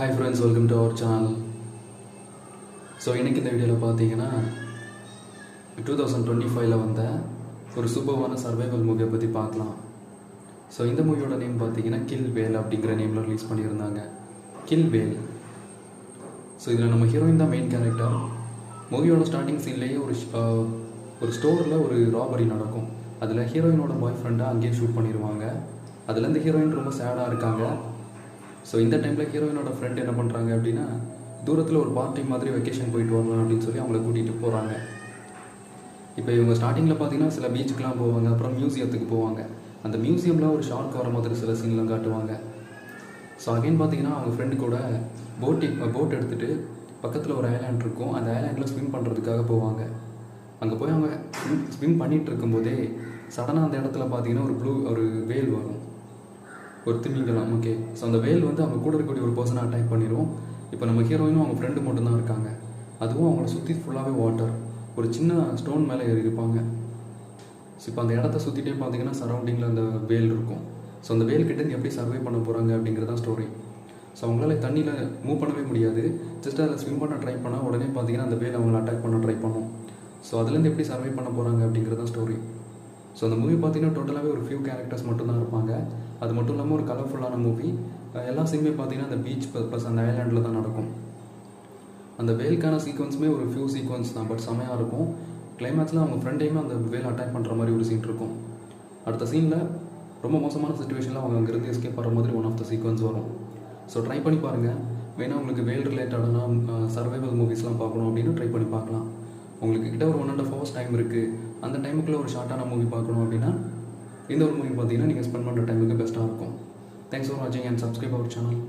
Hi friends, welcome to our channel. So இன்றைக்கி இந்த வீடியோவில் பார்த்தீங்கன்னா 2025 வந்த ஒரு சூப்பர்வான சர்வைவல் மூவியை பற்றி பார்க்கலாம். ஸோ இந்த மூவியோட நேம் பார்த்தீங்கன்னா கில் வேல் அப்படிங்கிற நேமில் ரிலீஸ் பண்ணியிருந்தாங்க. கில் வேல். ஸோ இதில் நம்ம ஹீரோயின் தான் மெயின் கேரக்டர். மூவியோட ஸ்டார்டிங் சீன்லேயே ஒரு ஸ்டோரில் ஒரு ராபரி நடக்கும். அதில் ஹீரோயினோட பாய் ஃப்ரெண்டை அங்கேயே ஷூட் பண்ணிடுவாங்க. அதுலேருந்து ஹீரோயின் ரொம்ப சேடாக இருக்காங்க. ஸோ இந்த டைமில் ஹீரோயினோட ஃப்ரெண்ட் என்ன பண்ணுறாங்க அப்படின்னா, தூரத்தில் ஒரு பார்ட்டி மாதிரி வெக்கேஷன் போயிட்டு வரலாம் அப்படின்னு சொல்லி அவங்கள கூட்டிகிட்டு போகிறாங்க. இப்போ இவங்க ஸ்டார்டிங்கில் பார்த்தீங்கன்னா சில பீச்சுக்கெலாம் போவாங்க, அப்புறம் மியூசியத்துக்கு போவாங்க. அந்த மியூசியமில் ஒரு ஷார்க் வர மாதிரி சில சீன்லாம் காட்டுவாங்க. ஸோ அகைன் பார்த்தீங்கன்னா அவங்க ஃப்ரெண்டு கூட போட் எடுத்துகிட்டு பக்கத்தில் ஒரு ஐலாண்ட் இருக்கும். அந்த ஐலாண்டில் ஸ்விம் பண்ணுறதுக்காக போவாங்க. அங்கே போய் அவங்க ஸ்விம் பண்ணிகிட்டு இருக்கும்போதே சடனாக அந்த இடத்துல பார்த்தீங்கன்னா ஒரு வேல் வரும், ஒரு திமிங்கலம். ஓகே, ஸோ அந்த வேல் வந்து அவங்க கூட இருக்கக்கூடிய ஒரு பர்சனை அட்டாக் பண்ணிடும். இப்போ நம்ம ஹீரோயினும் அவங்க ஃப்ரெண்டு மட்டும்தான் இருக்காங்க. அதுவும் அவங்கள சுற்றி ஃபுல்லாகவே வாட்டர். ஒரு சின்ன ஸ்டோன் மேலே ஏறி இருப்பாங்க. ஸோ இப்போ அந்த இடத்த சுற்றிட்டே பார்த்தீங்கன்னா சரௌண்டிங்கில் அந்த வேல் இருக்கும். ஸோ அந்த வேல் கிட்டேருந்து எப்படி சர்வை பண்ண போகிறாங்க அப்படிங்கிறதான் ஸ்டோரி. ஸோ அவங்களால தண்ணியில் மூவ் பண்ணவே முடியாது. ஜஸ்ட் அதில் ஸ்விம் பண்ண ட்ரை பண்ணால் உடனே பார்த்தீங்கன்னா அந்த வேல் அவங்கள அட்டாக் பண்ண ட்ரை பண்ணும். ஸோ அதுலேருந்து எப்படி சர்வை பண்ண போகிறாங்க அப்படிங்கிறதான் ஸ்டோரி. ஸோ அந்த மூவி பார்த்தீங்கன்னா டோட்டலாகவே ஒரு ஃபியூ கேரக்டர்ஸ் மட்டும்தான் இருப்பாங்க. அது மட்டும் இல்லாமல் ஒரு கலர்ஃபுல்லான மூவி. எல்லா சீனுமே பார்த்தீங்கன்னா அந்த பீச் ப்ளஸ் அந்த ஐலாண்டில் தான் நடக்கும். அந்த வேலுக்கான சீக்வன்ஸுமே ஒரு ஃபியூ சீக்வன்ஸ் தான், பட் செமையாக இருக்கும். கிளைமேக்ஸில் அவங்க ஃப்ரெண்டையுமே அந்த வேல் அட்டாக் பண்ணுற மாதிரி ஒரு சீன் இருக்கும். அடுத்த சீனில் ரொம்ப மோசமான சுச்சுவேஷனில் அவங்க அங்கேருந்து எஸ்கேப் பண்ணுற மாதிரி ஒன் ஆஃப் த சீக்வன்ஸ் வரும். ஸோ ட்ரை பண்ணி பாருங்கள். மெயினாக உங்களுக்கு வேல் ரிலேட்டடான சர்வைவல் மூவிஸ்லாம் பார்க்கணும் அப்படின்னு ட்ரை பண்ணி பார்க்கலாம். உங்களுக்கு கிட்ட ஒரு 1.5 hours டைம் இருக்குது. அந்த டைமுக்குள்ளே ஒரு ஷார்ட்டான மூவி பார்க்கணும் அப்படின்னா இந்த ஒரு மூவி பார்த்தீங்கன்னா நீங்கள் ஸ்பெண்ட் பண்ணுற டைமுக்கு பெஸ்ட்டாக இருக்கும். தேங்க்ஸ் ஃபார் வாட்சிங் அண்ட் சப்ஸ்கிரைப் அவர் சேனல்.